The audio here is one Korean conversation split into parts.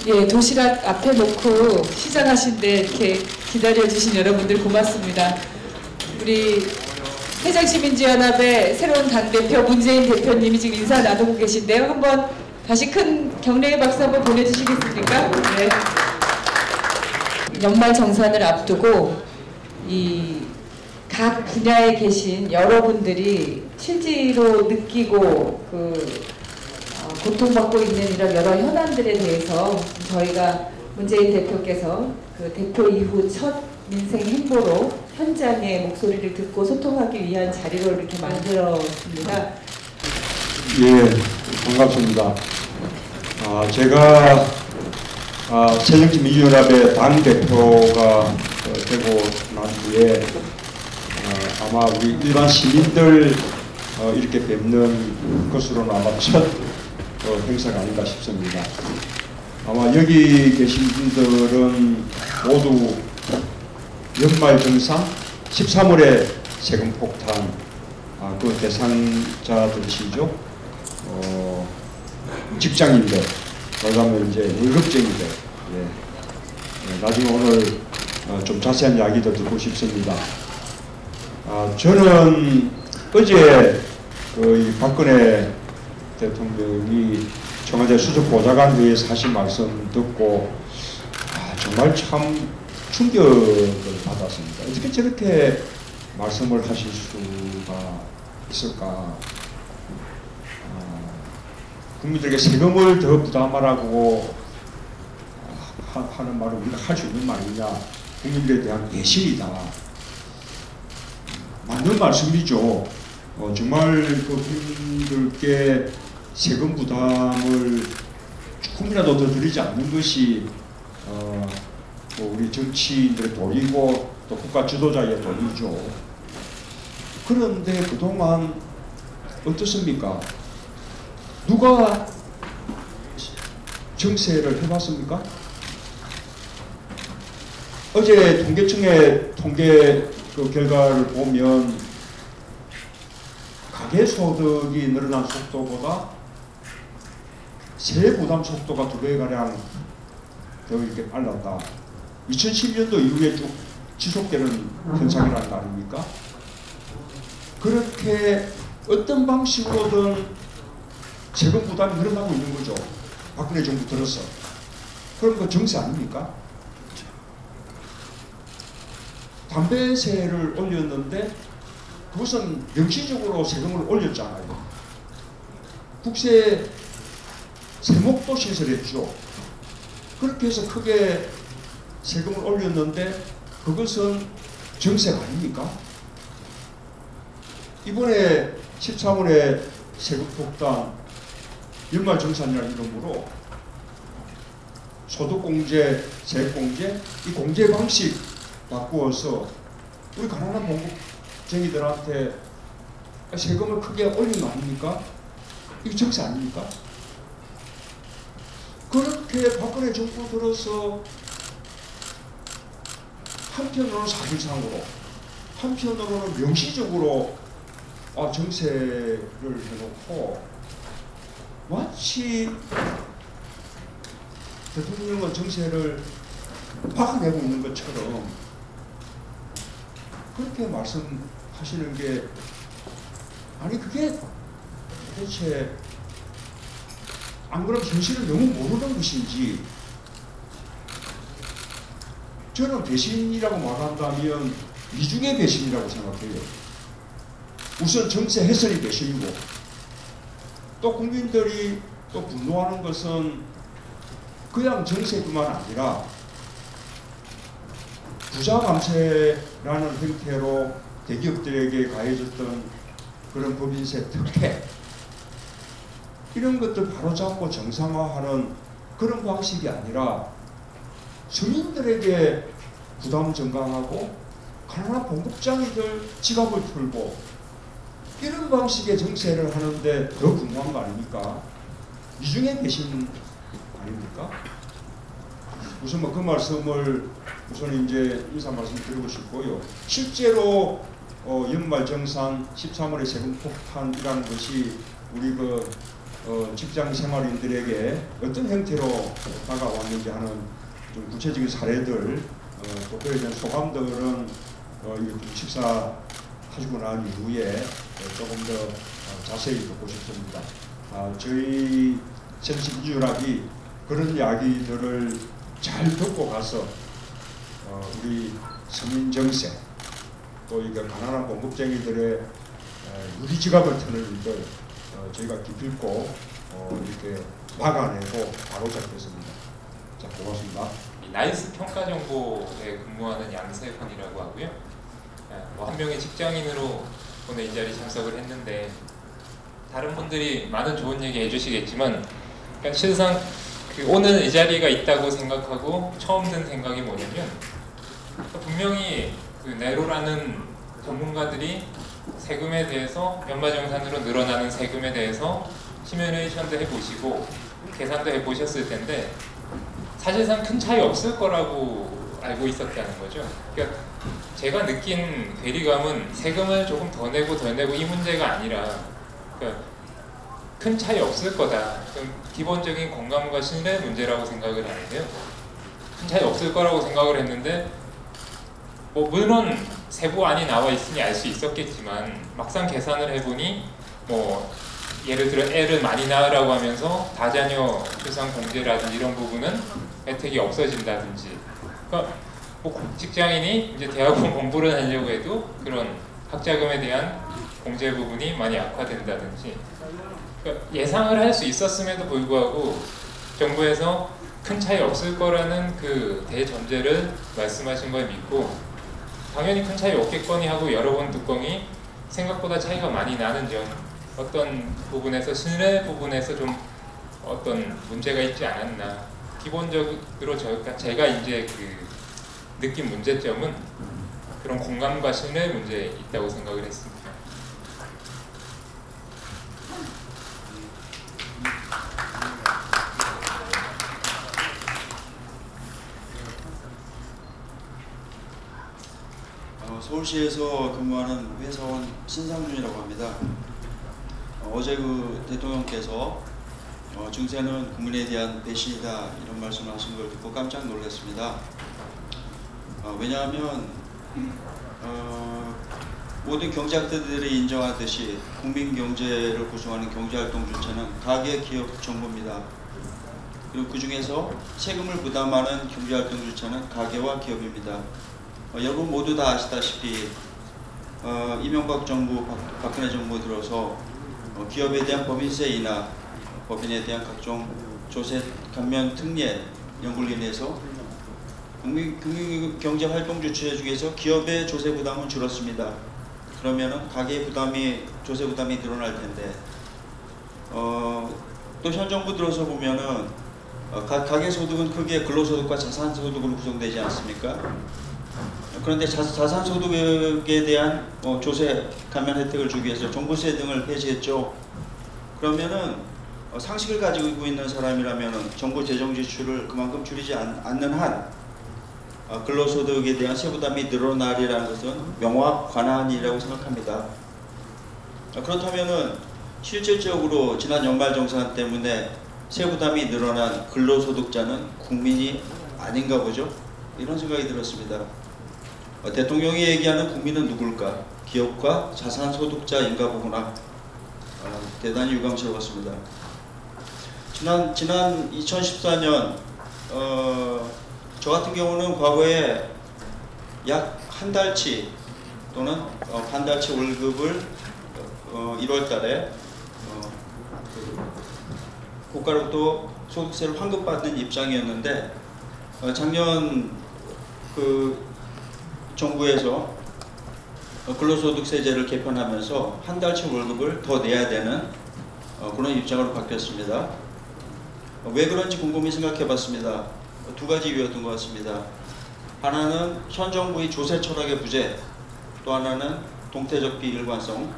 예, 도시락 앞에 놓고 시작하신데 이렇게 기다려주신 여러분들 고맙습니다. 우리 해장시민지연합의 새로운 당대표 문재인 대표님이 지금 인사 나누고 계신데요. 한번 다시 큰 격려의 박수 한번 보내주시겠습니까? 네. 연말 정산을 앞두고 이 각 분야에 계신 여러분들이 실제로 느끼고 고통받고 있는 이런 여러 현안들에 대해서 저희가 문재인 대표께서 그 대표 이후 첫 민생 행보로 현장의 목소리를 듣고 소통하기 위한 자리로 이렇게 만들었습니다. 예, 반갑습니다. 제가 새정치민주연합의 당대표가 되고 난 뒤에 아마 우리 일반 시민들 이렇게 뵙는 것으로는 아마 첫 행사가 아닌가 싶습니다. 아마 여기 계신 분들은 모두 연말정산 13월에 세금 폭탄 그 대상자들이시죠. 직장인들, 그다음에 이제 월급쟁이들. 예. 나중에 오늘 좀 자세한 이야기도 듣고 싶습니다. 저는 어제 이 박근혜 대통령이 청와대 수석보좌관회의에서 하신 말씀 듣고 정말 참 충격을 받았습니다. 어떻게 저렇게 말씀을 하실 수가 있을까? 국민들에게 세금을 더 부담하라고 하는 말을 우리가 할 수 있는 말이냐? 국민들에 대한 배신이다. 맞는 말씀이죠. 정말 그 국민들께 세금 부담을 조금이라도 더 드리지 않는 것이 우리 정치인들의 도리고 또 국가 지도자의 도리죠. 그런데 그동안 어떻습니까? 누가 정세를 해봤습니까? 어제 통계청의 통계 그 결과를 보면 가계소득이 늘어난 속도보다 세부담 속도가 2배가량 더 이렇게 빨랐다. 2010년도 이후에 쭉 지속되는 현상이라는 거 아닙니까? 그렇게 어떤 방식으로든 세금 부담이 늘어나고 있는 거죠. 박근혜 정부 들어서. 그럼 그 정세 아닙니까? 담배세를 올렸는데 그것은 명시적으로 세금을 올렸잖아요. 국세 세목도 신설했죠. 그렇게 해서 크게 세금을 올렸는데 그것은 정세가 아닙니까? 이번에 13월에 세금 폭탄 연말정산이라는 이름으로 소득공제, 세액공제 이 공제 방식 바꾸어서 우리 가난한 공급쟁이들한테 세금을 크게 올린 거 아닙니까? 이게 정세 아닙니까? 그렇게 박근혜 정부 들어서 한편으로는 사실상으로 한편으로는 명시적으로 정세를 해놓고 마치 대통령은 정세를 박아내고 있는 것처럼 그렇게 말씀하시는 게 아니 그게 도대체 안 그러면 현실을 너무 모르는 것인지 저는 배신이라고 말한다면 이중의 배신이라고 생각해요. 우선 정세 해설이 배신이고 또 국민들이 또 분노하는 것은 그냥 정세뿐만 아니라 부자 감세라는 형태로 대기업들에게 가해졌던 그런 법인세 특혜 이런 것들 바로잡고 정상화하는 그런 방식이 아니라 서민들에게 부담 증강하고 가난한 공급장이들 지갑을 털고 이런 방식의 정세를 하는데 더 분노한 거 아닙니까? 이중의 배신 아닙니까? 우선 뭐 그 말씀을 우선 이제 인사 말씀 드리고 싶고요. 실제로 연말정산 13월의 세금 폭탄이라는 것이 우리 직장 생활인들에게 어떤 형태로 다가왔는지 하는 좀 구체적인 사례들, 또 그에 대한 소감들은 식사하시고 난 이후에 조금 더 자세히 듣고 싶습니다. 저희 센스비주얼이 그런 이야기들을 잘 듣고 가서 우리 서민 정세, 또 이거 가난한 공급쟁이들의 유리지갑을 트는 일들 저희가 기필코 이렇게 막아내고 바로잡겠습니다. 자, 고맙습니다. 나이스 평가정보에 근무하는 양세훈이라고 하고요. 한 명의 직장인으로 오늘 이 자리에 참석을 했는데, 다른 분들이 많은 좋은 얘기 해주시겠지만, 그러니까 실상 오늘 이 자리가 있다고 생각하고 처음 든 생각이 뭐냐면, 분명히 네로라는 전문가들이 세금에 대해서, 연말정산으로 늘어나는 세금에 대해서 시뮬레이션도 해보시고 계산도 해보셨을 텐데, 사실상 큰 차이 없을 거라고 알고 있었다는 거죠. 그러니까 제가 느낀 괴리감은 세금을 조금 더 내고 이 문제가 아니라, 그러니까 큰 차이 없을 거다. 기본적인 공감과 신뢰 문제라고 생각을 하는데요. 큰 차이 없을 거라고 생각을 했는데, 물론 세부안이 나와 있으니 알 수 있었겠지만, 막상 계산을 해보니 예를 들어 애를 많이 낳으라고 하면서 다자녀 출산 공제라든지 이런 부분은 혜택이 없어진다든지, 그러니까 직장인이 이제 대학원 공부를 하려고 해도 그런 학자금에 대한 공제 부분이 많이 악화된다든지, 그러니까 예상을 할 수 있었음에도 불구하고 정부에서 큰 차이 없을 거라는 그 대전제를 말씀하신 걸 믿고, 당연히 큰 차이 없겠거니 하고 열어본 뚜껑이 생각보다 차이가 많이 나는 점, 어떤 부분에서 신뢰 부분에서 좀 어떤 문제가 있지 않았나. 기본적으로 제가 이제 느낀 문제점은 그런 공감과 신뢰 문제에 있다고 생각을 했습니다. 서울시에서 근무하는 회사원 신상준이라고 합니다. 어제 대통령께서 증세는 국민에 대한 배신이다 이런 말씀을 하신 걸 듣고 깜짝 놀랐습니다. 왜냐하면 모든 경제학자들이 인정하듯이 국민 경제를 구성하는 경제활동 주체는 가계, 기업, 정부입니다. 그리고 그 중에서 세금을 부담하는 경제활동 주체는 가계와 기업입니다. 여러분 모두 다 아시다시피 이명박 정부, 박근혜 정부 들어서 기업에 대한 법인세 인하, 법인에 대한 각종 조세 감면 특례 연구로 인해서 국민경제활동 주체 중에서 기업의 조세 부담은 줄었습니다. 그러면은 가계 부담이, 조세 부담이 늘어날 텐데, 또 현 정부 들어서 보면은 가계 소득은 크게 근로소득과 자산소득으로 구성되지 않습니까? 그런데 자산소득에 대한 조세 감면 혜택을 주기 위해서 종부세 등을 폐지했죠. 그러면은 상식을 가지고 있는 사람이라면은 정부 재정 지출을 그만큼 줄이지 않는 한 근로소득에 대한 세부담이 늘어나리라는 것은 명확 관한이라고 생각합니다. 그렇다면은 실질적으로 지난 연말정산 때문에 세부담이 늘어난 근로소득자는 국민이 아닌가 보죠. 이런 생각이 들었습니다. 대통령이 얘기하는 국민은 누굴까? 기업과 자산소득자인가 보구나. 대단히 유감스러웠습니다. 지난 2014년 저 같은 경우는 과거에 약 한 달치 또는 반달치 월급을 1월 달에 국가로부터 소득세를 환급받는 입장이었는데, 작년 정부에서 근로소득세제를 개편하면서 한 달치 월급을 더 내야 되는 그런 입장으로 바뀌었습니다. 왜 그런지 곰곰이 생각해 봤습니다. 두 가지 이유였던 것 같습니다. 하나는 현 정부의 조세 철학의 부재, 또 하나는 동태적 비일관성.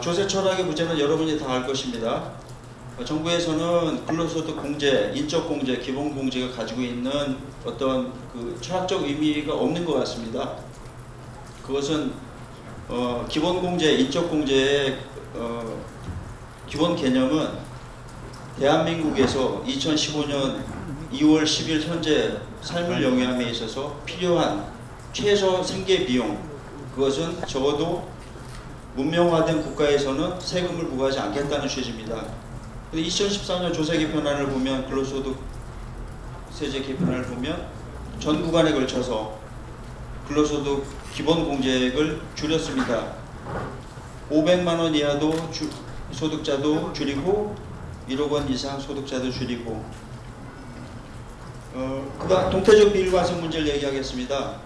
조세 철학의 부재는 여러분이 다 알 것입니다. 정부에서는 근로소득 공제, 인적 공제, 기본 공제가 가지고 있는 어떤 철학적 의미가 없는 것 같습니다. 그것은 기본공제, 인적공제의 기본 개념은 대한민국에서 2015년 2월 10일 현재 삶을 영위함에 있어서 필요한 최소 생계 비용, 그것은 적어도 문명화된 국가에서는 세금을 부과하지 않겠다는 취지입니다. 근데 2014년 조세 개편안을 보면, 근로소득 세제 개편안을 보면 전 구간에 걸쳐서 근로소득 기본공제액을 줄였습니다. 500만 원 이하도 소득자도 줄이고 1억 원 이상 소득자도 줄이고. 그다음 동태적 비일관성 문제를 얘기하겠습니다.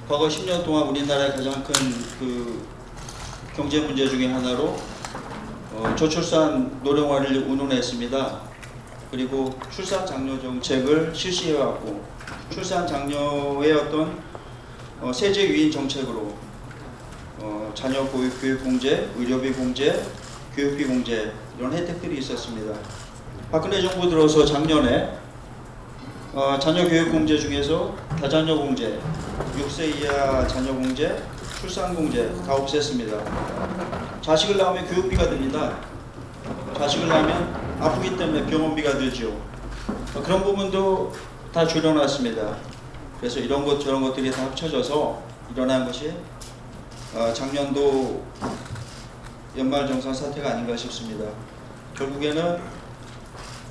과거 10년 동안 우리나라의 가장 큰 그 경제 문제 중에 하나로 저출산 노령화를 운운했습니다. 그리고 출산 장려 정책을 실시해왔고, 출산 장려의 어떤 세제 유인 정책으로 자녀 교육 공제, 의료비 공제, 교육비 공제 이런 혜택들이 있었습니다. 박근혜 정부 들어서 작년에 자녀 교육 공제 중에서 다자녀 공제, 6세 이하 자녀 공제, 출산 공제 다 없앴습니다. 자식을 낳으면 교육비가 듭니다. 자식을 낳으면 아프기 때문에 병원비가 들죠. 그런 부분도 다 줄여놨습니다. 그래서 이런 것 저런 것들이 다 합쳐져서 일어난 것이 작년도 연말정산 사태가 아닌가 싶습니다. 결국에는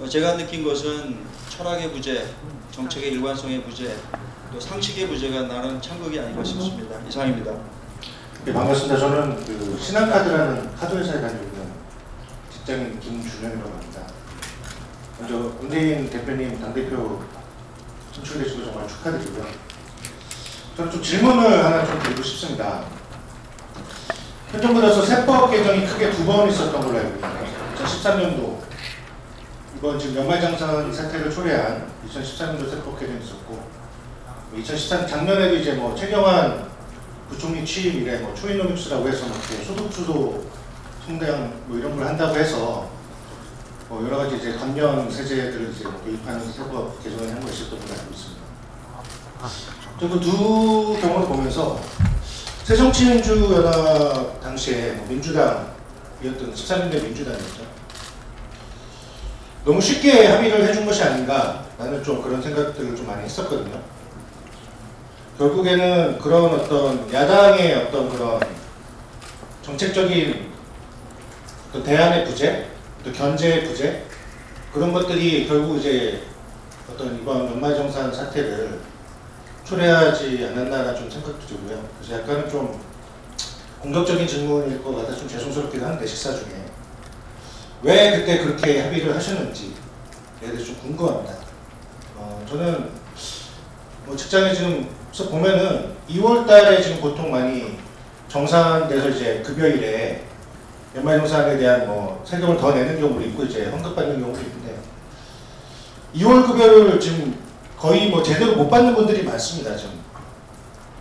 제가 느낀 것은 철학의 부재, 정책의 일관성의 부재, 또 상식의 부재가 나는 참극이 아닌가 싶습니다. 이상입니다. 네, 반갑습니다. 저는 그 신한카드라는 카드회사에 다니고 있는 직장인 김준현이라고 합니다. 먼저 문재인 대표님 당대표 선출되시고 정말 축하드리고요. 저는 좀 질문을 하나 좀 드리고 싶습니다. 현 정부 들어서 세법 개정이 크게 2번 있었던 걸로 알고 있는데, 2013년도 이번 지금 연말정산 사태를 초래한 2013년도 세법 개정이 있었고, 2013 작년에도 이제 뭐 최경환 부총리 취임 이래 뭐 초이노믹스라고 해서 뭐 소득주도 성장 뭐 이런 걸 한다고 해서 뭐 여러 가지 이제 감면 세제들을 이제 뭐 도입하는 세법 개정을 한 거 있었던 걸로 알고 있습니다. 저도 두 경우를 보면서 새정치민주연합 당시에 뭐 민주당이었던 13년대 민주당이었죠. 너무 쉽게 합의를 해준 것이 아닌가, 나는 좀 그런 생각들을 좀 많이 했었거든요. 결국에는 그런 어떤 야당의 어떤 그런 정책적인 어떤 대안의 부재, 또 견제의 부재, 그런 것들이 결국 이제 어떤 이번 연말정산 사태를 초래하지 않았나라는 좀 생각도 들고요. 그래서 약간은 좀 공격적인 질문일 것 같아서 좀 죄송스럽기도 한데, 식사 중에 왜 그때 그렇게 합의를 하셨는지에 대해서 좀 궁금합니다. 저는 뭐 직장에 지금 보면은 2월 달에 지금 보통 많이 정산돼서 이제 급여일에 연말정산에 대한 뭐 세금을 더 내는 경우도 있고 이제 환급받는 경우도 있는데, 2월 급여를 지금 거의 뭐 제대로 못 받는 분들이 많습니다. 지금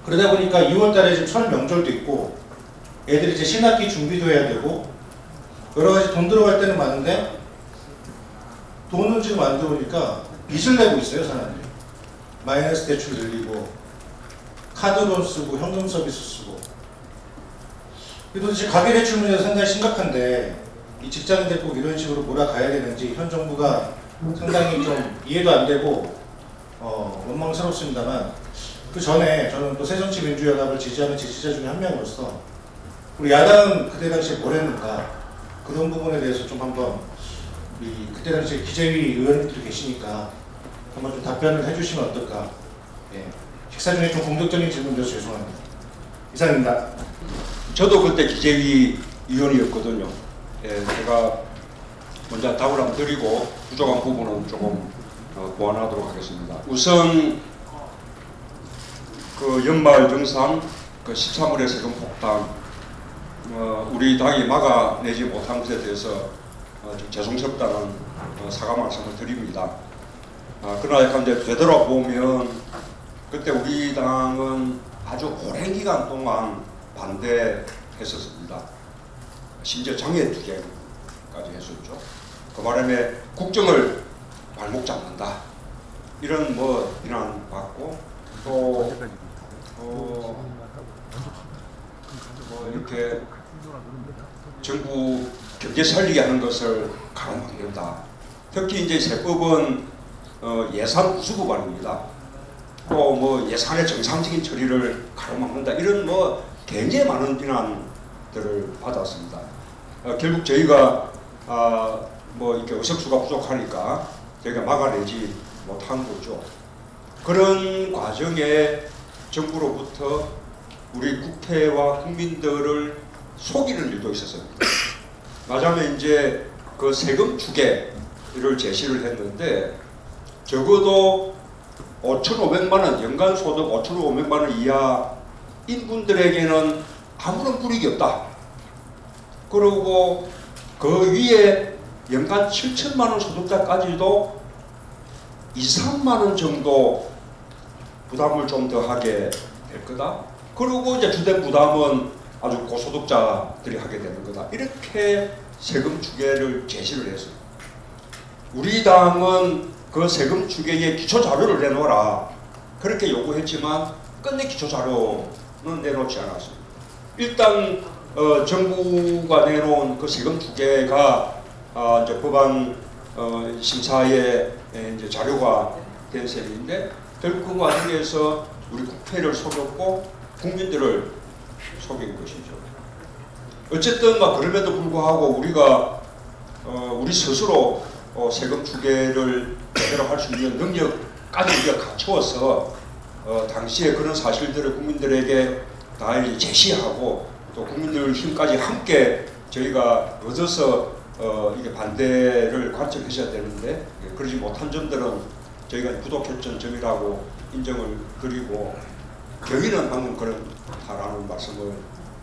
그러다 보니까 2월 달에 지금 설 명절도 있고 애들이 이제 신학기 준비도 해야 되고 여러 가지 돈 들어갈 때는 많은데 돈은 지금 안 들어오니까 빚을 내고 있어요, 사람들이. 마이너스 대출 늘리고 카드론 쓰고 현금 서비스 쓰고. 그래도 이제 가계대출 문제가 상당히 심각한데 이 직장인들 꼭 이런 식으로 몰아가야 되는지 현 정부가 상당히 좀 이해도 안 되고 원망스럽습니다만, 그 전에 저는 또 새정치민주연합을 지지하는 지지자 중에 한 명으로서 우리 야당은 그때 당시에 뭘 했는가, 그런 부분에 대해서 좀 한번 그때 당시에 기재위 의원님들이 계시니까 한번 좀 답변을 해주시면 어떨까. 예. 식사 중에 좀 공격적인 질문드려서 죄송합니다. 이상입니다. 저도 그때 기재위 위원이었거든요. 예, 제가 먼저 답을 한번 드리고 부족한 부분은 조금 보완하도록 하겠습니다. 우선 그 연말정산 그 13월의 세금 폭탄 우리 당이 막아내지 못한 것에 대해서 좀 죄송스럽다는 사과 말씀을 드립니다. 그러나 약간 이제 되돌아보면 그때 우리 당은 아주 오랜 기간 동안 반대했었습니다. 심지어 장애투쟁까지 했었죠. 그 바람에 국정을 발목 잡는다 이런 뭐 비난받고 또 뭐 이렇게 정부 경제 살리게 하는 것을 가로막는다. 특히 이제 세법은 예산 우수부반입니다. 또 뭐 예산의 정상적인 처리를 가로막는다. 이런 뭐 굉장히 많은 비난들을 받았습니다. 결국 저희가 뭐 이렇게 의석수가 부족하니까 저희가 막아내지 못한 거죠. 그런 과정에 정부로부터 우리 국회와 국민들을 속이는 일도 있었습니다. 말하자면 이제 그 세금 추계를 제시를 했는데 적어도 5,500만 원, 연간 소득 5,500만 원 이하 인분들에게는 아무런 불이익이 없다. 그리고 그 위에 연간 7천만 원 소득자까지도 2, 3만 원 정도 부담을 좀 더 하게 될 거다. 그리고 이제 주된 부담은 아주 고소득자들이 하게 되는 거다. 이렇게 세금 추계를 제시를 했어요. 우리 당은 그 세금 추계의 기초 자료를 내놓아라. 그렇게 요구했지만 끝내 기초 자료는 내놓지 않았습니다. 일단 정부가 내놓은 그 세금 추계가 이제 법안 심사에 이제 자료가 된 셈인데 결국 그 과정에서 우리 국회를 속였고 국민들을 속인 것이죠. 어쨌든 그럼에도 불구하고 우리가 우리 스스로 세금 추계를 제대로 할 수 있는 능력까지 우리가 갖추어서 당시에 그런 사실들을 국민들에게 다 제시하고 또 국민들 힘까지 함께 저희가 얻어서 이게 반대를 관철하셔야 되는데 그러지 못한 점들은 저희가 부족했던 점이라고 인정을 드리고 여기는 방금 그렇다라는 말씀을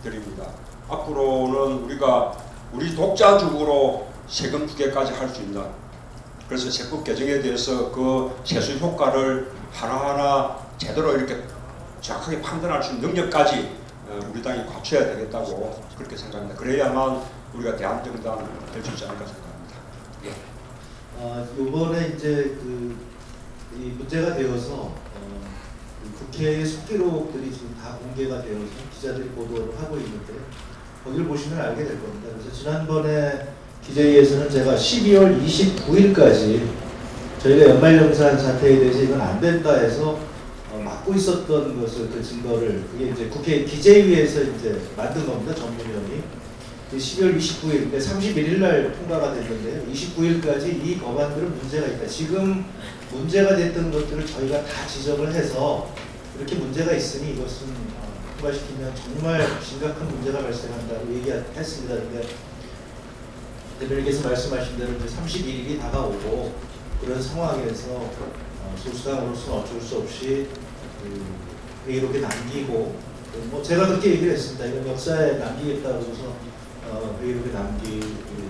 드립니다. 앞으로는 우리가 우리 독자적으로 세금 추계까지 할 수 있는 그래서 세법 개정에 대해서 그 세수 효과를 하나하나 제대로 이렇게 정확하게 판단할 수 있는 능력까지 우리 당이 갖춰야 되겠다고 그렇게 생각합니다. 그래야만 우리가 대한정당 될 수 있지 않을까 생각합니다. 예. 이번에 이제 이 문제가 되어서 국회의 속기록들이 지금 다 공개가 되어서 기자들이 보도를 하고 있는데 거기를 보시면 알게 될 겁니다. 그래서 지난번에 기재위에서는 제가 12월 29일까지 저희가 연말정산 사태에 대해서 이건 안 된다 해서 막고 있었던 것을 그 증거를 그게 이제 국회 기재위에서 이제 만든 겁니다. 전문위원이 12월 29일인데 31일 날 통과가 됐는데요. 29일까지 이 법안들은 문제가 있다. 지금 문제가 됐던 것들을 저희가 다 지적을 해서 이렇게 문제가 있으니 이것은 통과시키면 정말 심각한 문제가 발생한다고 얘기했습니다. 근데 대변인께서 말씀하신 대로 이제 31일이 다가오고 그런 상황에서 소수당으로서는 어쩔 수 없이 회의록에 남기고 뭐 제가 그렇게 얘기를 했습니다. 이건 역사에 남기겠다고 해서 회의록에 남길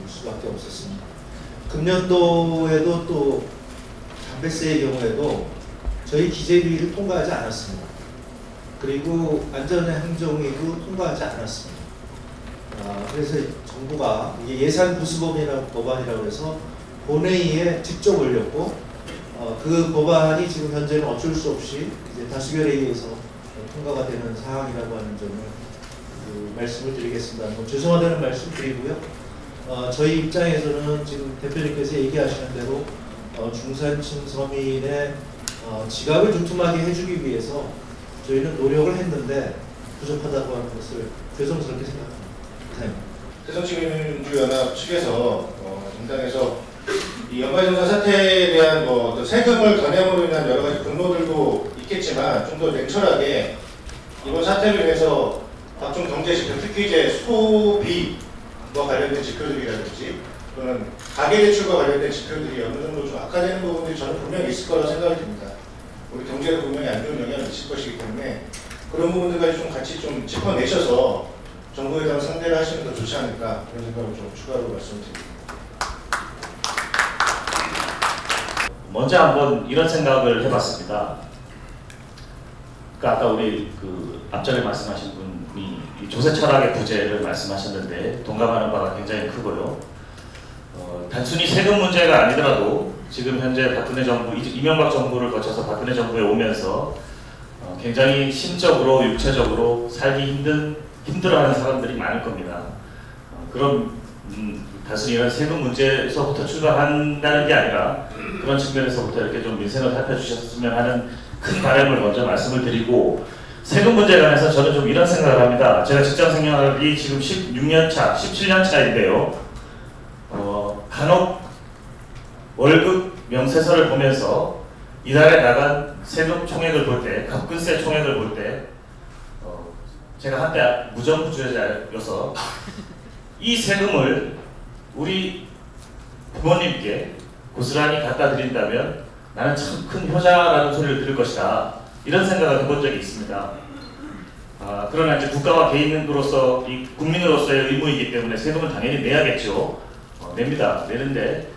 수밖에 없었습니다. 금년도에도 또 담배세의 경우에도 저희 기재위를 통과하지 않았습니다. 그리고 안전의 행정위도 통과하지 않았습니다. 그래서 정부가 이게 예산 부수법안이라고 해서 본회의에 직접 올렸고 그 법안이 지금 현재는 어쩔 수 없이 이제 다수결에 의해서 통과가 되는 사항이라고 하는 점을 말씀을 드리겠습니다. 뭐 죄송하다는 말씀 드리고요. 저희 입장에서는 지금 대표님께서 얘기하시는 대로 중산층 서민의 지갑을 두툼하게 해주기 위해서 저희는 노력을 했는데 부족하다고 하는 것을 죄송스럽게 생각합니다. 새정치민주연합 측에서 정당에서 이 연말정산 사태에 대한 뭐 세금을 견해으로 인한 여러 가지 분노들도 있겠지만 좀 더 냉철하게 이번 사태를 위해서 각종 경제 지표, 특히 이제 소비와 관련된 지표들이라든지 또는 가계대출과 관련된 지표들이 어느 정도 좀 악화되는 부분들이 저는 분명히 있을 거라고 생각이 듭니다. 우리 경제에 분명히 안 좋은 영향을 미칠 것이기 때문에 그런 부분들까지 좀 같이 좀 짚어내셔서 정부에 대한 상대를 하시면 더 좋지 않을까 그런 생각을 좀 추가로 말씀드립니다. 먼저 한번 이런 생각을 해봤습니다. 그러니까 아까 우리 앞전에 말씀하신 분이 조세 철학의 부재를 말씀하셨는데 동감하는 바가 굉장히 크고요. 단순히 세금 문제가 아니더라도 지금 현재 박근혜 정부, 이명박 정부를 거쳐서 박근혜 정부에 오면서 굉장히 심적으로 육체적으로 살기 힘들어하는 사람들이 많을 겁니다. 그런 단순히 이런 세금 문제에서부터 출발한다는 게 아니라 그런 측면에서부터 이렇게 좀 민생을 살펴주셨으면 하는 큰 바람을 먼저 말씀을 드리고, 세금 문제에 관해서 저는 좀 이런 생각을 합니다. 제가 직장 생활이 지금 16년 차, 17년 차인데요. 간혹 월급 명세서를 보면서 이달에 나간 세금 총액을 볼 때, 갑근세 총액을 볼 때, 제가 한때 무정부주의자여서 이 세금을 우리 부모님께 고스란히 갖다 드린다면 나는 참 큰 효자라는 소리를 들을 것이다, 이런 생각을 해본 적이 있습니다. 그러나 이제 국가와 개인으로서, 이 국민으로서의 의무이기 때문에 세금을 당연히 내야겠죠. 냅니다. 내는데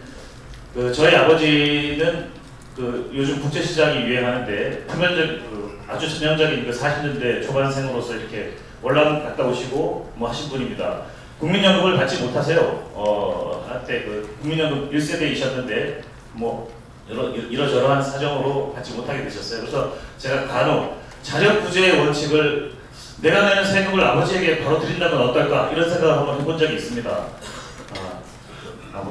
저희 아버지는 요즘 국제시장이 유행하는데 아주 전형적인 40년대 초반생으로서 이렇게 월남 갔다 오시고 뭐 하신 분입니다. 국민연금을 받지 못하세요. 한때 국민연금 1세대이셨는데 뭐 이러저러한 사정으로 받지 못하게 되셨어요. 그래서 제가 간혹 자력구제의 원칙을 내가 내는 세금을 아버지에게 바로 드린다면 어떨까, 이런 생각을 한번 해본 적이 있습니다.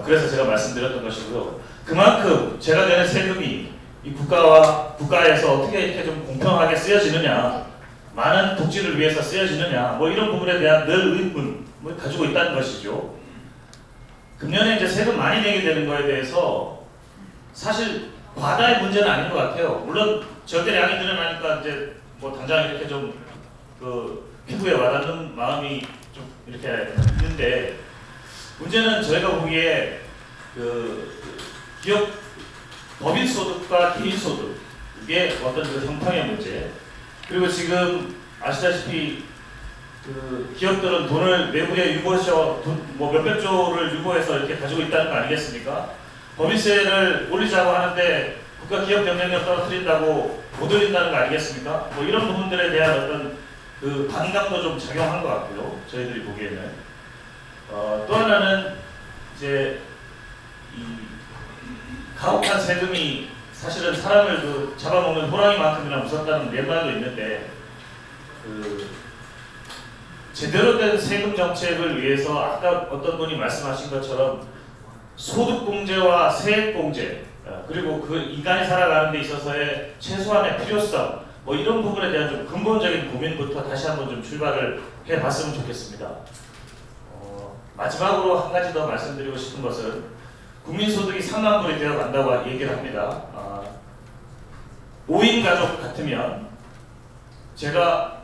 그래서 제가 말씀드렸던 것이고요. 그만큼 제가 내는 세금이 이 국가에서 어떻게 이렇게 좀 공평하게 쓰여지느냐, 많은 복지를 위해서 쓰여지느냐, 뭐 이런 부분에 대한 늘 의문을 가지고 있다는 것이죠. 금년에 이제 세금 많이 내게 되는 거에 대해서 사실 과다의 문제는 아닌 것 같아요. 물론 절대량이 늘어나니까 이제 뭐 당장 이렇게 좀 피부에 와닿는 마음이 좀 이렇게 있는데, 문제는 저희가 보기에 기업 법인 소득과 개인 소득, 이게 어떤 형평의 문제, 그리고 지금 아시다시피 기업들은 돈을 내부에 유보해서 뭐 몇백 조를 유보해서 이렇게 가지고 있다는 거 아니겠습니까? 법인세를 올리자고 하는데 국가 기업 경쟁력 떨어뜨린다고 못 올린다는 거 아니겠습니까? 뭐 이런 부분들에 대한 어떤 반감도 좀 작용한 것 같고요. 저희들이 보기에는. 또 하나는 이제 이 가혹한 세금이 사실은 사람을 잡아먹는 호랑이만큼이나 무섭다는 옛말도 있는데, 제대로 된 세금 정책을 위해서 아까 어떤 분이 말씀하신 것처럼 소득공제와 세액공제, 그리고 인간이 살아가는 데 있어서의 최소한의 필요성, 뭐 이런 부분에 대한 좀 근본적인 고민부터 다시 한번 좀 출발을 해봤으면 좋겠습니다. 마지막으로 한 가지 더 말씀드리고 싶은 것은, 국민소득이 3만 불이 되어 간다고 얘기를 합니다. 5인 가족 같으면 제가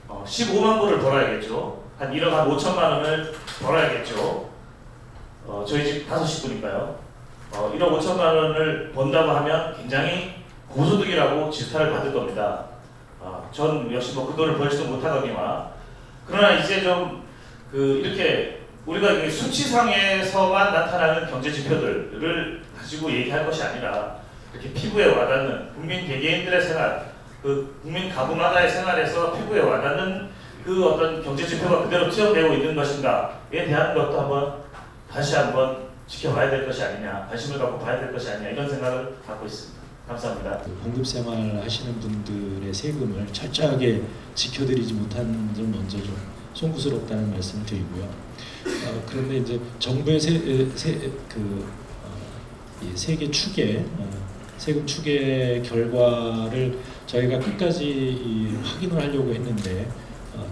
15만 불을 벌어야겠죠. 한 1억 5천만 원을 벌어야겠죠. 저희 집 5식구니까요. 1억 5천만 원을 번다고 하면 굉장히 고소득이라고 질타를 받을 겁니다. 전 역시 뭐 그 돈을 벌지도 못하거니와. 그러나 이제 좀 이렇게 우리가 수치상에서만 나타나는 경제 지표들을 가지고 얘기할 것이 아니라, 이렇게 피부에 와닿는 국민 개개인들의 생활, 국민 가구마다의 생활에서 피부에 와닿는 어떤 경제 지표가 그대로 투영되고 있는 것인가에 대한 것도 다시 한번 지켜봐야 될 것이 아니냐, 관심을 갖고 봐야 될 것이 아니냐, 이런 생각을 갖고 있습니다. 감사합니다. 공급생활 하시는 분들의 세금을 철저하게 지켜드리지 못한 점 먼저 좀 송구스럽다는 말씀을 드리고요. 그런데 이제 정부의 세계 추계, 세금 추계 결과를 저희가 끝까지 확인을 하려고 했는데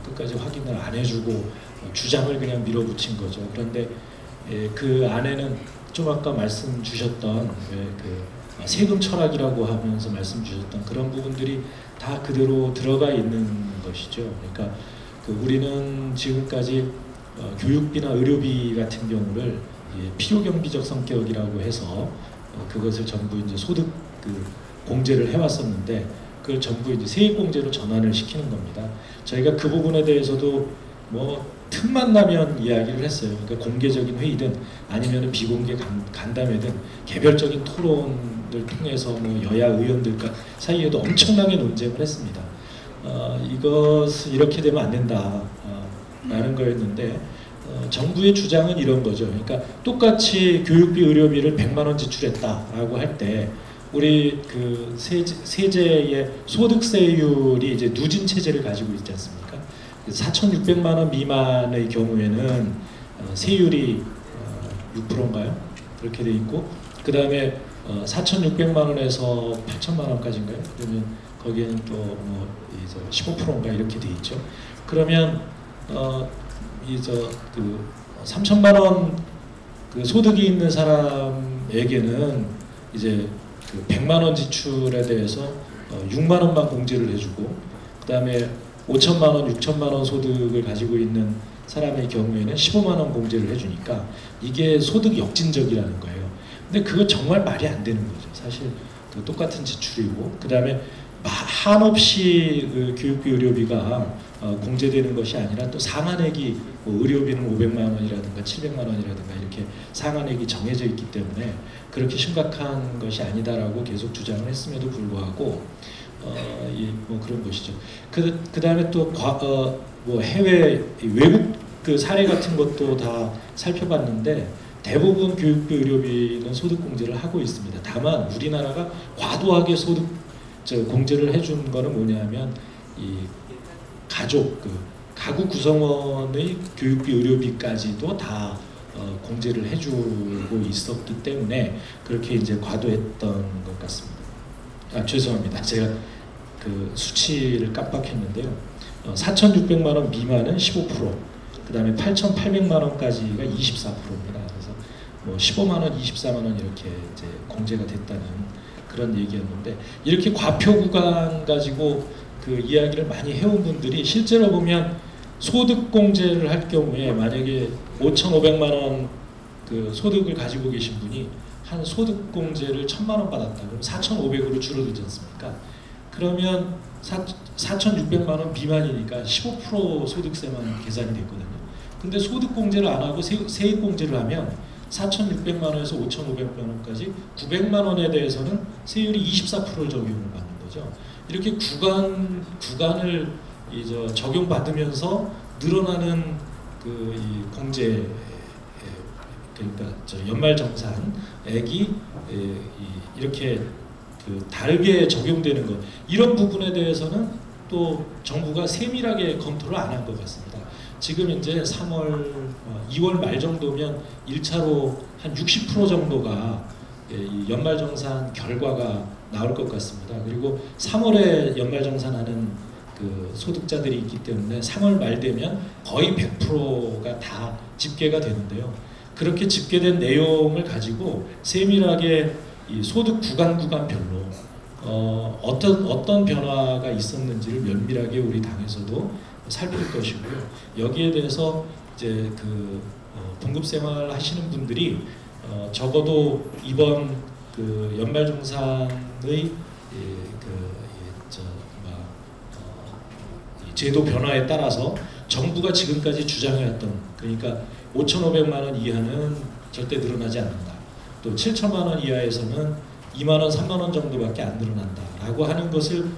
끝까지 확인을 안 해주고 주장을 그냥 밀어붙인 거죠. 그런데 그 안에는 좀 아까 말씀 주셨던 세금 철학이라고 하면서 말씀 주셨던 그런 부분들이 다 그대로 들어가 있는 것이죠. 그러니까 우리는 지금까지 교육비나 의료비 같은 경우를 필요경비적 성격이라고 해서 그것을 전부 이제 소득 공제를 해왔었는데, 그걸 전부 이제 세액공제로 전환을 시키는 겁니다. 저희가 그 부분에 대해서도 뭐 틈만 나면 이야기를 했어요. 그러니까 공개적인 회의든 아니면 비공개 간담회든 개별적인 토론을 통해서 뭐 여야 의원들과 사이에도 엄청나게 논쟁을 했습니다. 이것은 이렇게 되면 안 된다 라는 거였는데, 정부의 주장은 이런 거죠. 그러니까 똑같이 교육비, 의료비를 100만 원 지출했다라고 할 때 우리 그 세제의 소득세율이 이제 누진 체제를 가지고 있지 않습니까? 4,600만 원 미만의 경우에는 세율이 6%인가요? 그렇게 돼 있고, 그 다음에 4,600만 원에서 8,000만 원까지인가요? 그러면 거기에는 또 뭐 15%인가 이렇게 돼 있죠. 그러면 그 3,000만 원 그 소득이 있는 사람에게는 이제 그 100만 원 지출에 대해서 6만 원만 공제를 해주고, 그 다음에 5천만 원, 6천만 원 소득을 가지고 있는 사람의 경우에는 15만 원 공제를 해주니까 이게 소득 역진적이라는 거예요. 근데 그거 정말 말이 안 되는 거죠. 사실 그 똑같은 지출이고, 그 다음에 한없이 그 교육비 의료비가 공제되는 것이 아니라 또 상한액이 뭐 의료비는 500만 원이라든가 700만 원이라든가 이렇게 상한액이 정해져 있기 때문에 그렇게 심각한 것이 아니다라고 계속 주장을 했음에도 불구하고 뭐 그런 것이죠. 그 다음에 또 뭐 해외 외국 그 사례 같은 것도 다 살펴봤는데 대부분 교육비 의료비는 소득 공제를 하고 있습니다. 다만 우리나라가 과도하게 소득 공제를 해준 거는 뭐냐면 이 가구 구성원의 교육비 의료비까지도 다 공제를 해주고 있었기 때문에 그렇게 이제 과도했던 것 같습니다. 죄송합니다. 제가 그 수치를 깜빡했는데요. 4,600만 원 미만은 15%, 그 다음에 8,800만 원까지가 24%입니다. 그래서 뭐 15만 원, 24만 원 이렇게 이제 공제가 됐다는 그런 얘기였는데, 이렇게 과표 구간 가지고 그 이야기를 많이 해온 분들이 실제로 보면 소득 공제를 할 경우에 만약에 5,500만 원 그 소득을 가지고 계신 분이 한 소득 공제를 1,000만 원 받았다. 그럼 4,500으로 줄어들지 않습니까? 그러면 4,600만 원 미만이니까 15% 소득세만 계산이 됐거든요. 근데 소득 공제를 안 하고 세액 공제를 하면 4,600만 원에서 5,500만 원까지 900만 원에 대해서는 세율이 24%를 적용을 받는 거죠. 이렇게 구간을 적용받으면서 늘어나는 그 이 공제, 그러니까 연말정산액이 이렇게 그 다르게 적용되는 것, 이런 부분에 대해서는 또 정부가 세밀하게 검토를 안 한 것 같습니다. 지금 이제 2월 말 정도면 1차로 한 60% 정도가 이 연말정산 결과가 나올 것 같습니다. 그리고 3월에 연말정산하는 그 소득자들이 있기 때문에 3월 말 되면 거의 100%가 다 집계가 되는데요. 그렇게 집계된 내용을 가지고 세밀하게 이 소득 구간별로 어떤 변화가 있었는지를 면밀하게 우리 당에서도 살필 것이고요. 여기에 대해서 이제 그 봉급생활 하시는 분들이 적어도 이번 그 연말정산의 제도 변화에 따라서 정부가 지금까지 주장해왔던, 그러니까 5,500만 원 이하는 절대 늘어나지 않는다. 또 7천만 원 이하에서는 2만 원, 3만 원 정도밖에 안 늘어난다라고 하는 것을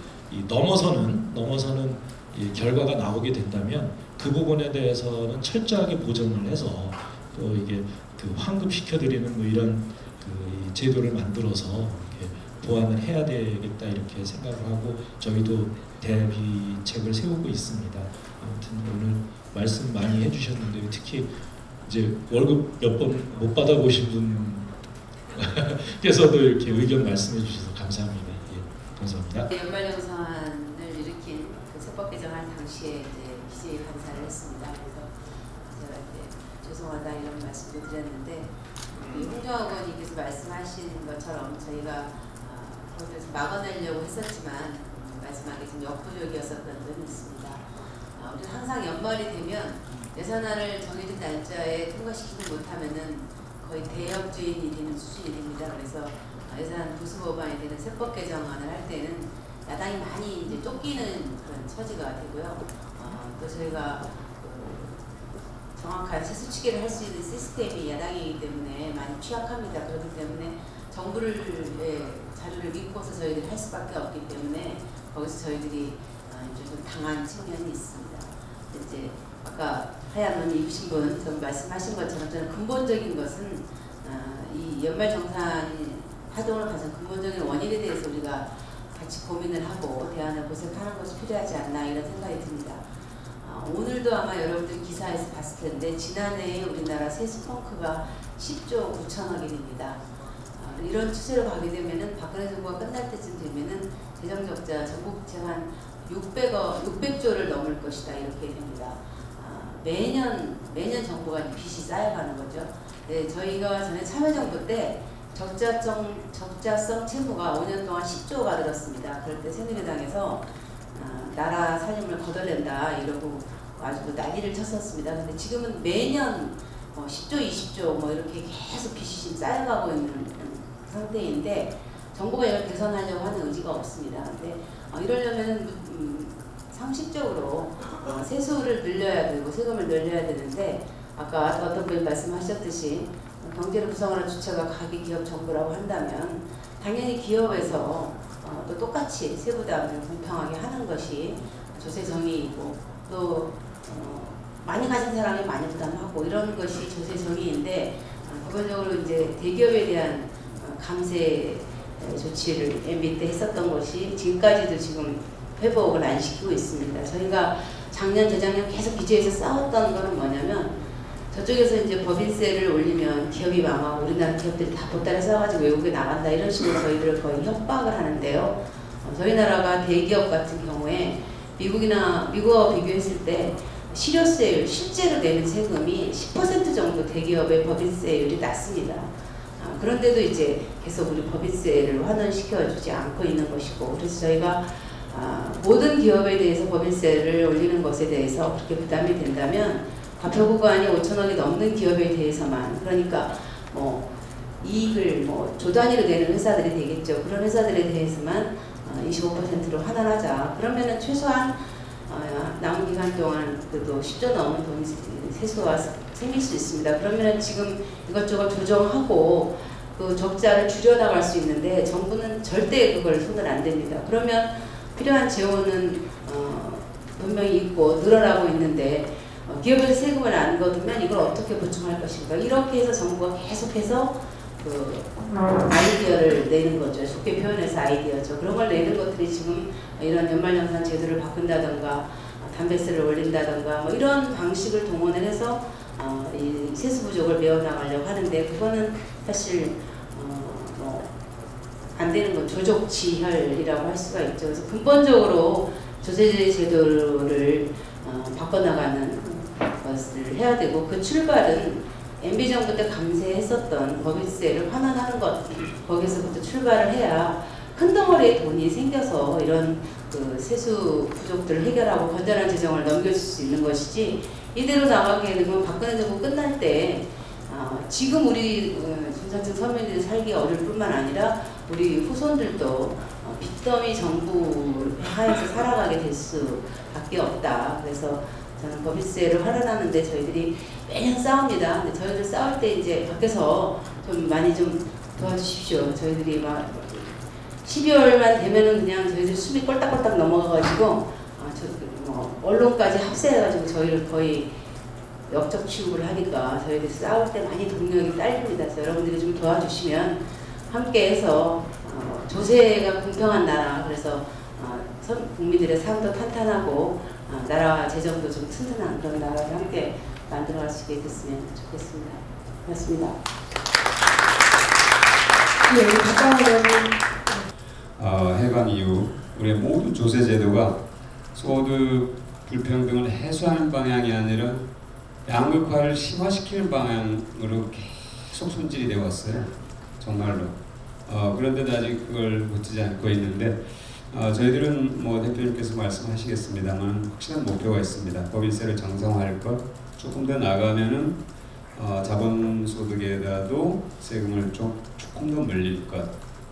넘어서는 이 결과가 나오게 된다면 그 부분에 대해서는 철저하게 보전을 해서 또 이게 그 환급시켜드리는 뭐 이런 그 제도를 만들어서 이렇게 보완을 해야 되겠다 이렇게 생각을 하고 저희도 대비책을 세우고 있습니다. 아무튼 오늘 말씀 많이 해주셨는데 특히 이제 월급 몇 번 못 받아보신 분께서도 이렇게 의견 말씀해 주셔서 감사합니다. 예, 감사합니다. 연말정산을 일으킨 그 세법 개정안 당시에 이제 기재 감사를 했습니다. 그래서 제가 이제 죄송하다 이런 말씀도 드렸는데 홍정학 의원님께서 말씀하신 것처럼 저희가 그것을 막아내려고 했었지만 마지막에 좀 역부족이었었던 점이 있습니다. 우리는 항상 연말이 되면 예산안을 정해진 날짜에 통과시키지 못하면은 거의 대역주인이 되는 수준이 됩니다. 그래서 예산 부수 법안이 되는 세법 개정안을 할 때는 야당이 많이 이제 쫓기는 그런 처지가 되고요. 또 저희가 정확한 세수치기를 할 수 있는 시스템이 야당이기 때문에 많이 취약합니다. 그렇기 때문에 정부를 자료를 믿고서 저희들이 할 수밖에 없기 때문에 거기서 저희들이 이제 좀 당한 측면이 있습니다. 이제 아까 하얀 옷 입으신 분 말씀하신 것처럼 저는 근본적인 것은 이 연말정산이 파동을 가장 근본적인 원인에 대해서 우리가 같이 고민을 하고 대안을 모색하는 것이 필요하지 않나 이런 생각이 듭니다. 오늘도 아마 여러분들 기사에서 봤을 텐데 지난해에 우리나라 세수 펑크가 10조 9천억이 됩니다. 이런 추세로 가게 되면은 박근혜 정부가 끝날 때쯤 되면은 재정 적자 전국채가 한 600조를 넘을 것이다 이렇게 됩니다. 매년 정부가 빚이 쌓여가는 거죠. 네, 저희가 전에 참여정부 때 적자성 채무가 5년 동안 10조가 들었습니다. 그럴 때 새누리당에서 나라 살림을 거덜낸다 이러고 아주 난리를 쳤었습니다. 근데 지금은 매년 10조, 20조 뭐 이렇게 계속 빚이 지금 쌓여가고 있는 상태인데 정부가 이걸 개선하려고 하는 의지가 없습니다. 근데 이러려면 상식적으로 세수를 늘려야 되고 세금을 늘려야 되는데 아까 어떤 분이 말씀하셨듯이 경제를 구성하는 주체가 가계기업 정부라고 한다면 당연히 기업에서 또 똑같이 세부담을 공평하게 하는 것이 조세 정의이고 또 많이 가진 사람이 많이 부담하고 이런 것이 조세 정의인데 기본적으로 이제 대기업에 대한 감세 조치를 MB 때 했었던 것이 지금까지도 지금 회복을 안 시키고 있습니다. 저희가 작년, 재작년 계속 기재에서 싸웠던 거는 뭐냐면 저쪽에서 이제 법인세를 올리면 기업이 망하고 우리나라 기업들이 다 보따리 싸가지고 외국에 나간다 이런 식으로 저희들을 거의 협박을 하는데요. 저희 나라가 대기업 같은 경우에 미국과 비교했을 때 실효세율, 실제로 내는 세금이 10% 정도 대기업의 법인세율이 낮습니다. 그런데도 이제 계속 우리 법인세를 환원시켜주지 않고 있는 것이고 그래서 저희가 모든 기업에 대해서 법인세를 올리는 것에 대해서 그렇게 부담이 된다면 과표 구간이 5천억이 넘는 기업에 대해서만 그러니까 뭐 이익을 조 단위로 내는 회사들이 되겠죠. 그런 회사들에 대해서만 25%로 환원하자. 그러면은 최소한 남은 기간 동안 그래도 10조 넘은 돈이 세수가 생길 수 있습니다. 그러면은 지금 이것저것 조정하고 그 적자를 줄여나갈 수 있는데 정부는 절대 그걸 손을 안 댑니다. 그러면 필요한 재원은 분명히 있고 늘어나고 있는데 기업에서 세금을 안 거두면 이걸 어떻게 보충할 것인가 이렇게 해서 정부가 계속해서 그 아이디어를 내는 거죠. 쉽게 표현해서 아이디어죠. 그런 걸 내는 것들이 지금 이런 연말정산 제도를 바꾼다던가 담배세를 올린다던가 뭐 이런 방식을 동원을 해서 이 세수 부족을 메워나가려고 하는데 그거는 사실 안 되는 건 조족지혈이라고 할 수가 있죠. 그래서 근본적으로 조세 제도를 바꿔나가는 것을 해야 되고 그 출발은 MB 정부 때 감세했었던 법인세를 환원하는 것 거기서부터 출발을 해야 큰 덩어리의 돈이 생겨서 이런 그 세수 부족들을 해결하고 건전한 재정을 넘겨줄 수 있는 것이지 이대로 나가게 되면 박근혜 정부 끝날 때 지금 우리 중산층 서민들이 살기 어려울 뿐만 아니라 우리 후손들도 빚더미 정부 하에서 살아가게 될 수밖에 없다. 그래서 저는 법인세를 환원하는데 저희들이 매년 싸웁니다. 근데 저희들 싸울 때 이제 밖에서 좀 많이 좀 도와주십시오. 저희들이 막 12월만 되면은 그냥 저희들 숨이 꼴딱꼴딱 넘어가가지고 언론까지 합세해가지고 저희를 거의 역적 취급을 하니까 저희들이 싸울 때 많이 동력이 딸립니다. 그래서 여러분들이 좀 도와주시면 함께해서 조세가 공평한 나라 그래서 국민들의 삶도 탄탄하고 나라와 재정도 좀 튼튼한 그런 나라를 함께 만들어갈 수 있게 됐으면 좋겠습니다. 고맙습니다. 해방 이후 우리의 모든 조세 제도가 소득 불평등을 해소하는 방향이 아니라 양극화를 심화시키는 방향으로 계속 손질이 되어 왔어요. 정말로. 그런데도 아직 그걸 고치지 않고 있는데 저희들은 뭐 대표님께서 말씀하시겠습니다만 확실한 목표가 있습니다. 법인세를 정상화할 것, 조금 더 나가면은 자본소득에다도 세금을 조금 더 물릴 것.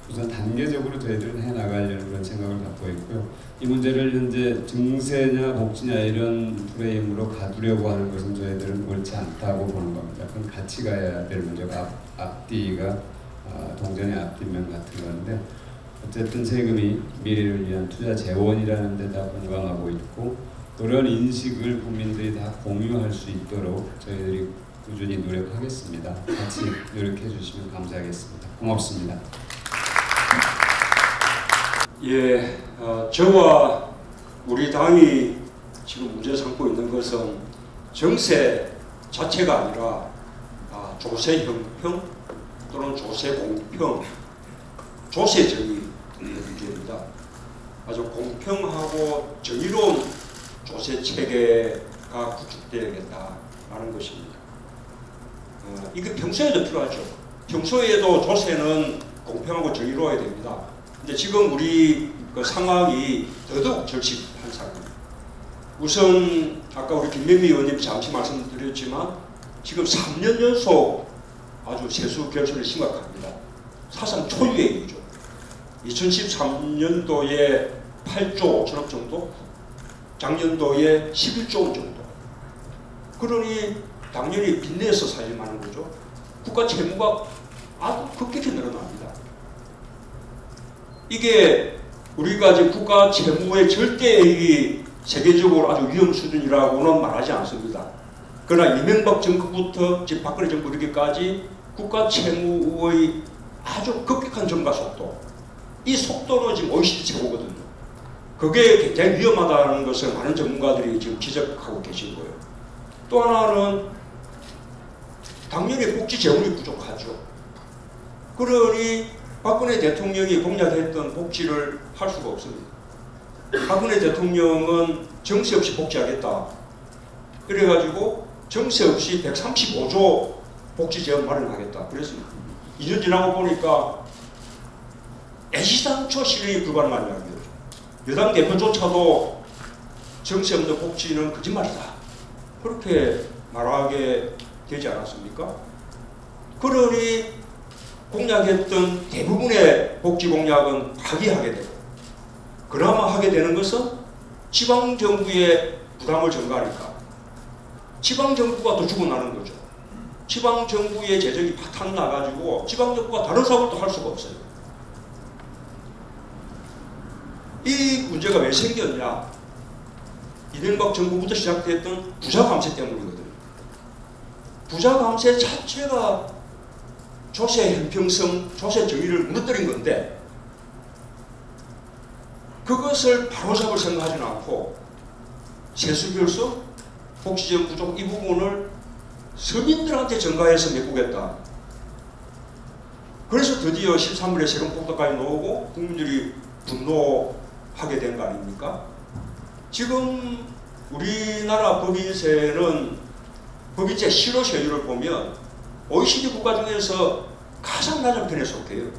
우선 단계적으로 저희들은 해나가려는 그런 생각을 갖고 있고요. 이 문제를 현재 증세냐 복지냐 이런 프레임으로 가두려고 하는 것은 저희들은 옳지 않다고 보는 겁니다. 그건 같이 가야 될 문제가 앞뒤가 동전의 앞뒷면 같은 건데 어쨌든 세금이 미래를 위한 투자 재원이라는 데 다 공감하고 있고 그런 인식을 국민들이 다 공유할 수 있도록 저희들이 꾸준히 노력하겠습니다. 같이 노력해 주시면 감사하겠습니다. 고맙습니다. 예, 저와 우리 당이 지금 문제 삼고 있는 것은 정세 자체가 아니라 조세 형평 또는 조세 공평, 조세 정의 문제입니다. 아주 공평하고 정의로운 조세 체계가 구축되어야겠다라는 것입니다. 이게 평소에도 필요하죠. 평소에도 조세는 공평하고 정의로워야 됩니다. 근데 지금 우리 그 상황이 더더욱 절실한 상황입니다. 우선 아까 우리 김명미 의원님 잠시 말씀드렸지만 지금 3년 연속 아주 세수 결손이 심각합니다. 사상 초유의 일이죠. 2013년도에 8조 5천억 정도, 작년도에 11조 원 정도. 그러니 당연히 빚내서 살만한 거죠. 국가 채무가 아주 급격히 늘어납니다. 이게 우리가 지금 국가 채무의 절대액이 세계적으로 아주 위험 수준이라고는 말하지 않습니다. 그러나 이명박 정부부터 지금 박근혜 정부 이렇게까지 국가 채무의 아주 급격한 증가 속도, 이 속도는 지금 OECD 최고거든요. 그게 굉장히 위험하다는 것을 많은 전문가들이 지금 지적하고 계신 거예요. 또 하나는 당연히 복지 재원이 부족하죠. 그러니 박근혜 대통령이 공약했던 복지를 할 수가 없습니다. 박근혜 대통령은 정세 없이 복지하겠다. 그래가지고 정세 없이 135조 복지 재원 마련하겠다. 그랬습니다. 2년 지나고 보니까 애시당초 실현이 불가능한 이야기였죠. 여당 대표조차도 정세 없는 복지는 거짓말이다. 그렇게 말하게 되지 않았습니까? 그러니 공약했던 대부분의 복지 공약은 파기하게 되고, 그나마 하게 되는 것은 지방정부의 부담을 전가하니까 지방정부가 더 죽어나는 거죠. 지방정부의 재정이 파탄 나가지고 지방정부가 다른 사업을 또 할 수가 없어요. 이 문제가 왜 생겼냐? 이명박 정부부터 시작됐던 부자 감세 때문이거든요. 부자 감세 자체가 조세 형평성, 조세 정의를 무너뜨린 건데 그것을 바로잡을 생각하지는 않고 세수 결손, 복지재원 부족 이 부분을 서민들한테 전가해서 메꾸겠다. 그래서 드디어 13일에 세금 폭탄까지 나오고 국민들이 분노하게 된 거 아닙니까? 지금 우리나라 법인세는 법인세 실효세율을 보면 OECD 국가 중에서 가장 낮은 편에 속해요.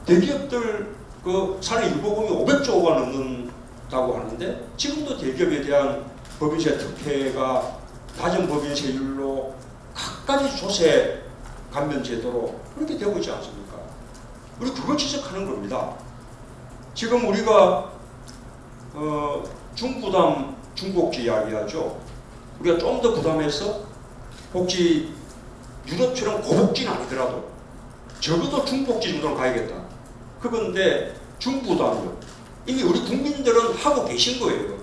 대기업들 그 산의 일보금이 500조가 넘는다고 하는데 지금도 대기업에 대한 법인세 특혜가 낮은 법인세율로 각가지 조세 감면 제도로 그렇게 되고 있지 않습니까? 우리 그걸 지적하는 겁니다. 지금 우리가 중부담, 중복지 이야기하죠. 우리가 좀 더 부담해서 복지 유럽처럼 고복지는 아니더라도 적어도 중복지 정도는 가야겠다. 그건데 중부담요. 이미 우리 국민들은 하고 계신 거예요.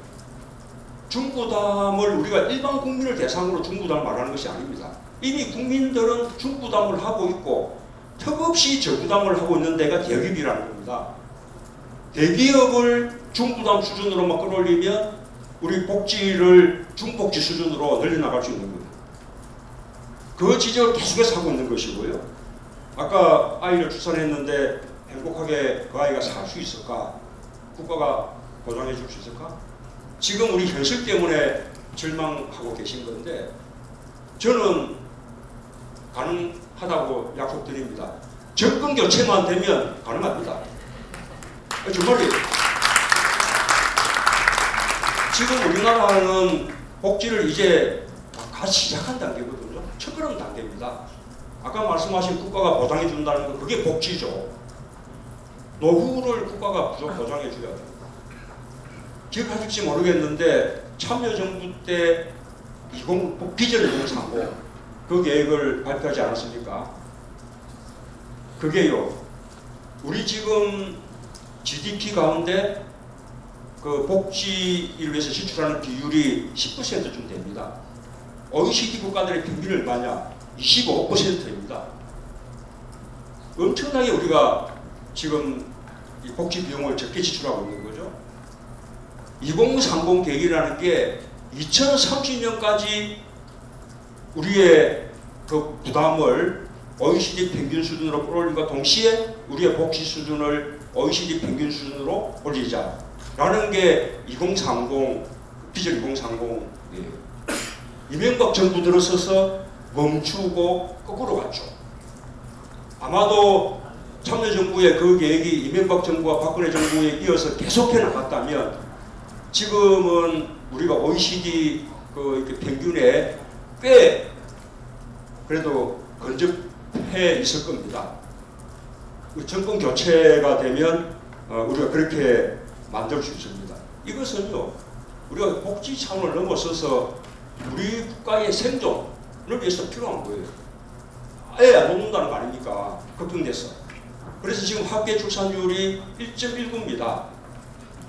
중부담을 우리가 일반 국민을 대상으로 중부담을 말하는 것이 아닙니다. 이미 국민들은 중부담을 하고 있고 턱없이 저부담을 하고 있는 데가 대기업이라는 겁니다. 대기업을 중부담 수준으로만 끌어올리면 우리 복지를 중복지 수준으로 늘려나갈 수 있는 거예요. 그 지적을 계속해서 하고 있는 것이고요. 아까 아이를 출산했는데 행복하게 그 아이가 살 수 있을까? 국가가 보장해 줄 수 있을까? 지금 우리 현실 때문에 절망하고 계신 건데 저는 가능하다고 약속드립니다. 정권 교체만 되면 가능합니다. 정말이에요. 지금 우리나라는 복지를 이제 다 시작한 단계거든요. 첫걸음 단계입니다. 아까 말씀하신 국가가 보장해 준다는 건 그게 복지죠. 노후를 국가가 무조건 보장해 줘야 돼요. 기억하실지 모르겠는데 참여정부 때 비전 2035 그 계획을 발표하지 않았습니까? 그게요. 우리 지금 GDP 가운데 그 복지를 위해서 지출하는 비율이 10%쯤 됩니다. OECD 국가들의 평균이 얼마냐? 25%입니다. 엄청나게 우리가 지금 이 복지 비용을 적게 지출하고 있는 거죠. 2030 계획이라는 게 2030년까지 우리의 그 부담을 OECD 평균 수준으로 끌어올림과 동시에 우리의 복지 수준을 OECD 평균 수준으로 올리자라는 게 2030 비전 2030이에요. 이명박 정부 들어서서 멈추고 거꾸로 갔죠. 아마도 참여정부의 그 계획이 이명박 정부와 박근혜 정부에 이어서 계속해 나갔다면 지금은 우리가 OECD 그 평균에 꽤 그래도 근접해 있을 겁니다. 정권 교체가 되면 우리가 그렇게 만들 수 있습니다. 이것은요, 우리가 복지 차원을 넘어서서 우리 국가의 생존을 위해서 필요한 거예요. 아예 안 먹는다는 거 아닙니까? 걱정돼서. 그래서 지금 합계 출산율이 1.19입니다.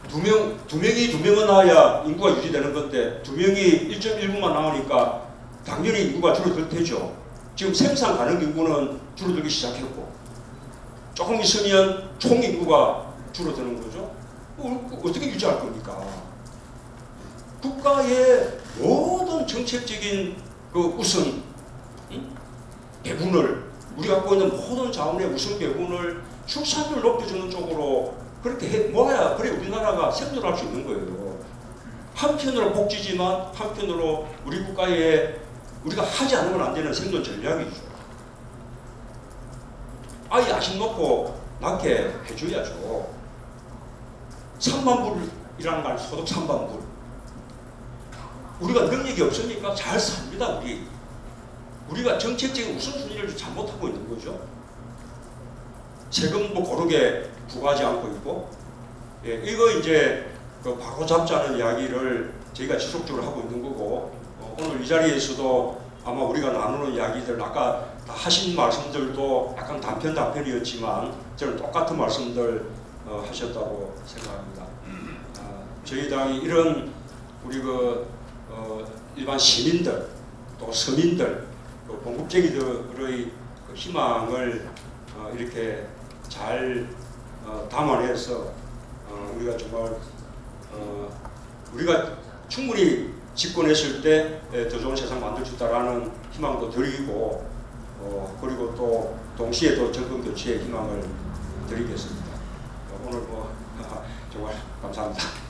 두 명은 낳아야 인구가 유지되는 건데 2명이 1.19만 나오니까 당연히 인구가 줄어들 테죠. 지금 생산 가능 인구는 줄어들기 시작했고 조금 있으면 총 인구가 줄어드는 거죠. 어떻게 유지할 겁니까? 국가의 모든 정책적인 그 우선 배분을 우리 갖고 있는 모든 자원의 우선 배분을 출산율 높여주는 쪽으로 그렇게 모아야 그래 우리나라가 생존할 수 있는 거예요. 한편으로 복지지만 한편으로 우리 국가에 우리가 하지 않으면 안 되는 생존 전략이죠. 아예 야식 놓고 낳게 해줘야죠. 3만 불이라는 거 소득 3만 불. 우리가 능력이 없으니까 잘 삽니다. 우리가 정책적인 우선순위를 잘못하고 있는 거죠. 세금도 고르게 부과하지 않고 있고, 예, 이거 이제 그 바로 잡자는 이야기를 저희가 지속적으로 하고 있는 거고, 오늘 이 자리에서도 아마 우리가 나누는 이야기들 아까 다 하신 말씀들도 약간 단편이었지만 저는 똑같은 말씀들 하셨다고 생각합니다. 저희 당이 이런 우리 일반 시민들 또 서민들 또 공급쟁이들의 그 희망을 이렇게 잘 담아내서 우리가 정말 우리가 충분히 집권했을 때 더 좋은 세상 만들 수 있다라는 희망도 드리고 그리고 또 동시에 또 정권 교체의 희망을 드리겠습니다. 오늘 정말 감사합니다.